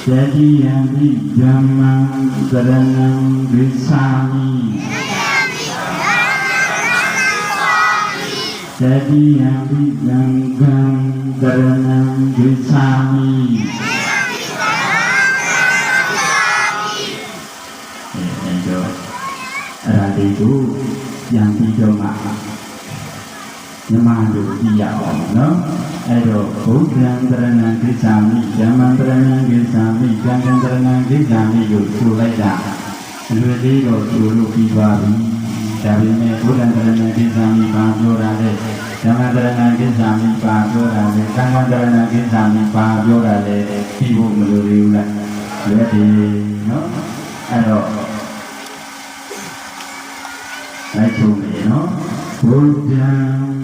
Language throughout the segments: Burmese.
Tadiyampi Dhammam Saranam Gacchami Tadiyampi Sangham Saranam Gacchami Itu yang dicoba Nyamandu dia no Ayo Buddham Taranam Gacchami Dhammam Taranam Gacchami Sangham Taranam Gacchami Yuk Sulai dah Ludi lo sulu kibabi Tapi me Buddham Taranam Gacchami Pablo rale Dhammam Taranam Gacchami Pablo rale Sangham Taranam Gacchami Pablo rale Ibu meluri ulah Ludi no Ayo Lại chung này nó Buddham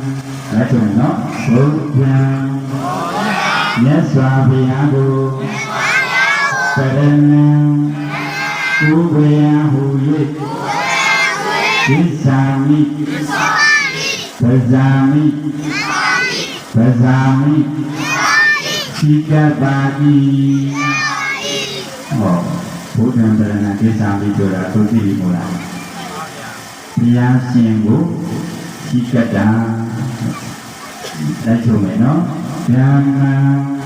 Lại chung này nó Buddham Nhất xoa vi á bu Saranam Ubaya hu yết Gacchami Gacchami Gacchami Sikabagi Buddham Taranam Gacchami cho là tôi đi một lần Bia xiên bố Chi cà đá Đã chung này nó Dhammam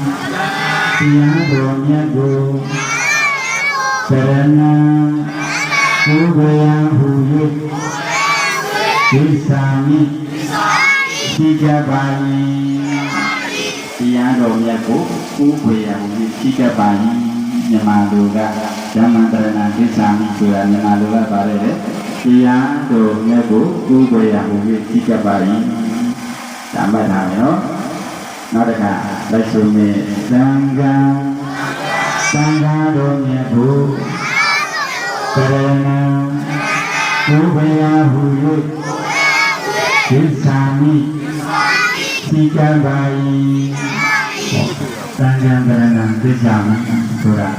Bia đồ nhé đồ Saranam Ubaya hu yết Gacchami Sikabagi Bia đồ nhé bố Ubaya hu yết Sikabagi Nyamadoga Dhammam Taranam Gacchami Sura Nyamadoga Parere Bia đồ nghe bố Ubaya hu yết Sikabagi Tạm bài thảo nhớ Nói được hả Đại sư mê Sangham Sangham đồ nghe bố Saranam Ubaya hu yết Gacchami Sikabagi Sangham Taranam Gacchami Sura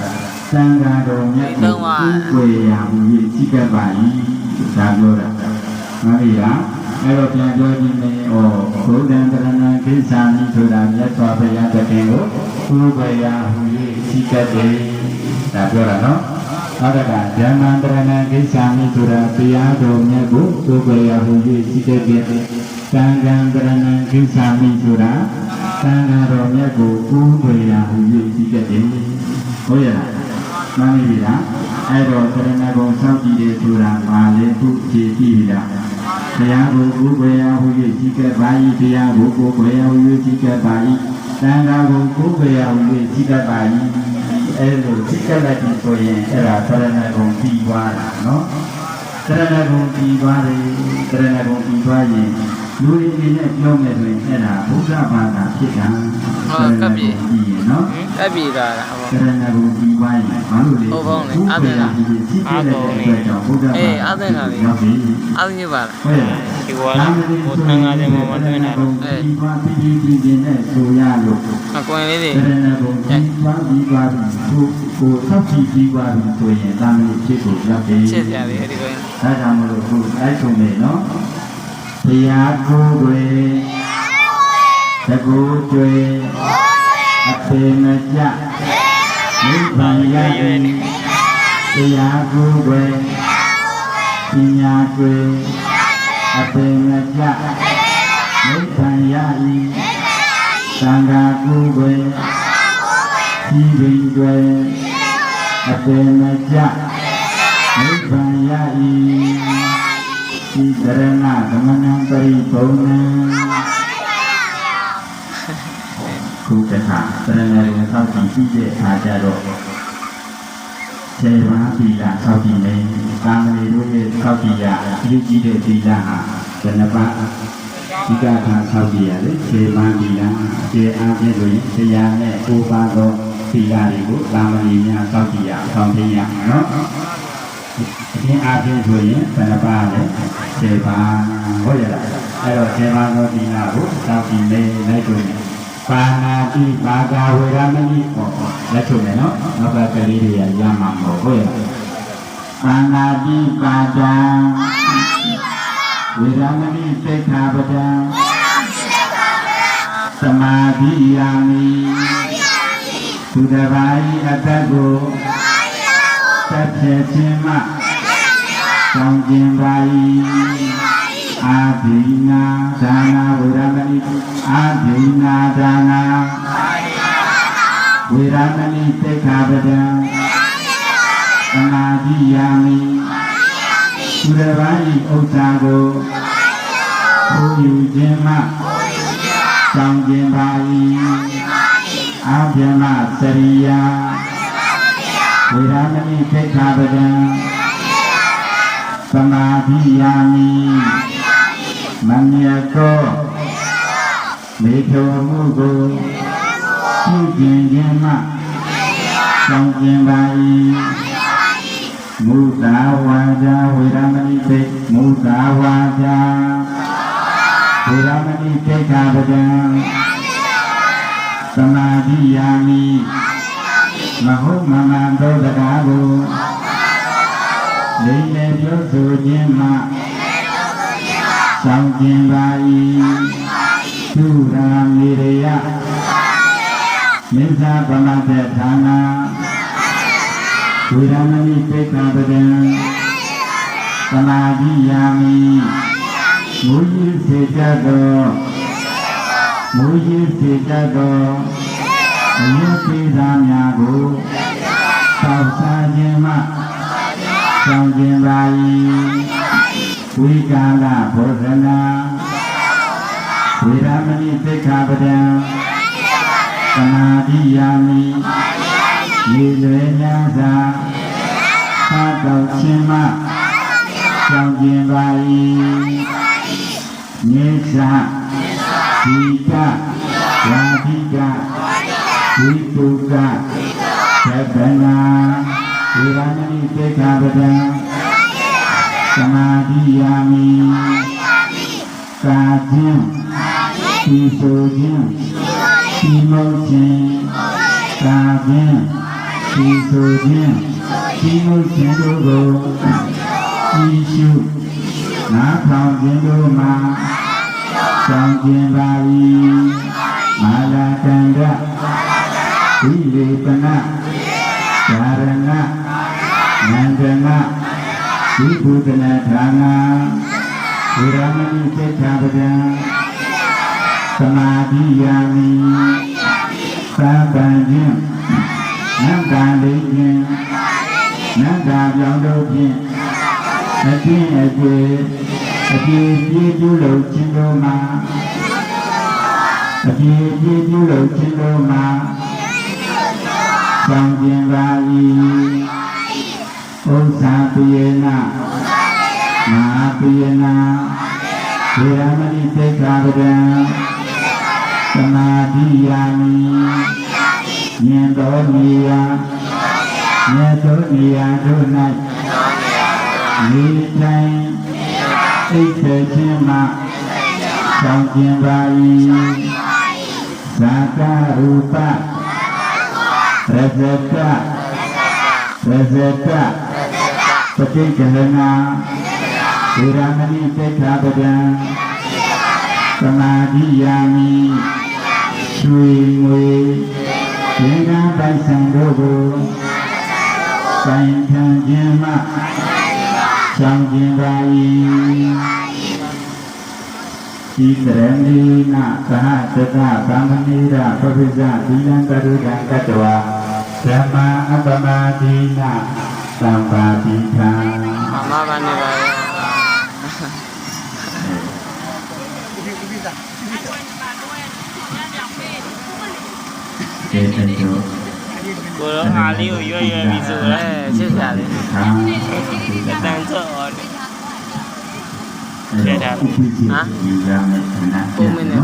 Sangham đồ nghe bố Ubaya hu yết Sikabagi Tạm rồi Nói gì đó Nói rồiပြန်ပြောခြင်းနဲ့ဩဘုဒ္ဓံတရဏံကိစ္ဆာမိဆိုတာမြတ်စွာဘုရားတခင်ကိုဥပယဟူ၍ရှိတတ်တယ်ဒါပြောတာနော်နောက်တစ်ခါဓမ္မံတရဏံကိစ္ဆာမိဆိုတာတရားတော်မြတ်ကိုဥပယဟူ၍ရှိတတ်တယ်သံဃံတရဏံကိစ္ဆာမိဆိုတာသံဃာတော်မြတ်ကိုဥပယဟူ၍ရှိတတ်တယ်ဟုတ်ရဲ့လားမှန်ပြီလားအဲ့တော့တရဏဂုံစောင့်ကြည့်တယ်ဆိုတာဘာလဲသူဖြေကြည့်ပြီလားတရားကိုဥပယဟူ၍ရှိကပ်ပါ၏တရားကိုဥပယဟူ၍ရှိကပ်ပါ၏သံဃာကိုဥပယဟူ၍ရှိကပ်ပါ၏အဲ့လိုရှိကပ်လိုက်ပြီဆိုရင်အဲ့ဒါတရဏဂုံပြီးသွားတာနော်တရဏဂုံပြီးသွားတယ်တရဏဂုံပြီးသွားရင်လူတွေအနေနဲ့ပြောမယ်ဆိုရင်အဲ့ဒါဘုရားဘာသာဖြစ်တာဟုတ်ကဲ့ပြီနော်ကပ်ပြီလားဟုတ်ပါတရဏဂုံပြီးသွားရင်ဘာလို့လဲဟုတ်ပါဦးလေအားတယ်အားကောင်းနေအေးအားတယ်လားအားညပါလားဟုတ်ရဲ့ဒီကွာဟိုသံဃာတွေမှာမတွေ့နိုင်ဘူးအေးဒီကွာပြီးနဲ့ဆိုရလို့အကွန်လေးတွေတရဏဂုံပြီးသွားကိုဆောက်ကြည့်ပြီးသွားပြီဆိုရင်တာမန်ဖြစ်ကိုရောက်တယ်ဖြစ်ကြပြီဒီကွာဒါကြောင့်မလို့ခုအဲ့ဆုံးနေနော်ဘုရားကိုယ်ွယ်တကူကျွေအပေမကြနိဗ္ဗာန်ရ၏ဘုရားကိုယ်ွယ်ပညာကျွေအပေမကြနိဗ္ဗာန်ရ၏သံဃာကိုယ်ွယ်ဒီပင်ကျွေအပေမကြနိဗ္ဗာန်ရ၏ဒီသရဏသမဏံပရိဘုံနံခုတခါသရဏကိုစောင့်ကြည့်တဲ့အခါကျတော့ခြေဝါးသီလစောင့်ကြည့်နေကာမဏီတို့ရဲ့စောင့်ကြည့်ရအရေးကြီးတဲ့သီလဟာဘယ်နှပါးဒီကထာစောင့်ကြည့်ရလေခြေဝါးသီလခြေအားဖြင့်ဆိုရင်တရားနဲ့ဥပါသောသီလတွေကိုကာမဏီများစောင့်ကြည့်ရအောင်သိရမှာနော်ဒီအားဖြင့်ဆိုရင်ဘယ်နှပါးလဲခြေပါဟုတ်ရလားအဲ့တော့ခြေပါသောသီလကိုစောင့်ကြည့်နေလိုက်ဆိုရင်ပါဏာတိပါကဝေရမဏိပေါ့လက်ချုပ်မယ်နော်နောက်ကကလေးတွေရမှာမဟုတ်ဟုတ်ရလားပါဏာတိပါဒံဝေရမဏိစိက္ခာပဒံသမာဓိယာမိသု သူတစ်ပါးဤအတ္တကိုတတ်ဖြစ်ခြင်းမှကောင်းကျင်ပါ၏အာဘိနာဒါနာဝေရမဏိအာဘိနာဒါနာဝေရမဏိသိက္ခာပဒံသမာဓိယာမိသူတစ်ပါးဤဥစ္စာကိုခိုးယူခြင်းမှကောင်းကျင်ပါ၏အာဗြဟ္မစရိယာဝေရမဏိသိက္ခာပဒံသမာဓိယာမိမမြတ်သောမေထုံမှုကိုပြုကျင်ခြင်းမှကောင်းကျင်ပါ၏မုသာဝါကြဝေရမဏိသိမုသာဝါကြဝေရမဏိသိက္ခာပဒံသမာဓိယာမိမဟုတ်မမှန်သောတရားကိုလိမ့်လေပြောဆိုခြင်းမှဆောင်ကျင်ပါ၏သူရာမေရယမိစ္ဆာပမတ္တဌာနာဝေရမဏိသိက္ခာပဒံသမာဓိယာမိမူရင်းစေတတ်သောမူရင်းစေတတ်သောအယုပိသာများကိုသောက်စားခြင်းမှဆောင်ကျင်ပါ၏ဝိကာလဘောဓနာဝေရမဏိသိက္ခာပဒံသမာဓိယာမိရေလွယ်များစွာသာတောက်ခြင်းမှဆောင်ကျင်ပါ၏မြေစာဒီကဝါဒီကဝိတုကသဗ္ဗနာဝေရမဏိသိက္ခာပဒံသမာဓိယာမိကာခြင်းဒီဆိုခြင်းဒီမုတ်ခြင်းကာခြင်းဒီဆိုခြင်းဒီမုတ်ခြင်းတို့ကိုဤရှုနားထောင်ခြင်းတို့မှာဆောင်ကျင်ပါ၏မာလာကန္တဝိလေပနဓာရဏနန္ဒနာဝိဘုဒ္ဓနာဌာနာဝေရမဏိသိက္ခာပဒံသမာဓိယာမိသာပံခြင်းနန္တာလေးခြင်းနန္တာပြောင်းတို့ဖြင့်အကျင့်အကျေအကျေပြေးပြုလုပ်ခြင်းတို့မှာအကျေပြေးပြုလုပ်ခြင်းတို့မှာဆောင်ကျင်ပါ၏ဥစ္စာပိယနာမဟာပိယနာဝေရမဏိသိက္ခာပဒံသမာဓိယာမိဉာဏ်တော်နေရာဉာဏ်တော်နေရာတို့၌နေတိုင်းသိစေခြင်းမှဆောင်ကျင်ပါ၏ဇာကရူပရဇတပฏิကလနာဝေရမဏိသိက္ခာပဒံသမာဓိယာမိရွှေငွေသင်္ကန်းပိုင်ဆိုင်တို့ကိုဆိုင်ခံခြင်းမှဆောင်ကျင်ပါ၏ဤသရဏိနသဟတတဗမဏိရပပိစ္ဆသီလံကရုဒံကတဝါဓမ္မာအပမတိနာသံပါတိခံ妈妈把你来。ကျေးဇူးတော်ကိုတော့ဟာလေးကိုရွရွပြီးဆိုလဲချစ်ကြတယ်တန်းချော်တယ်ကျေးဇူးဟမ်ပုံမင်းနဲ့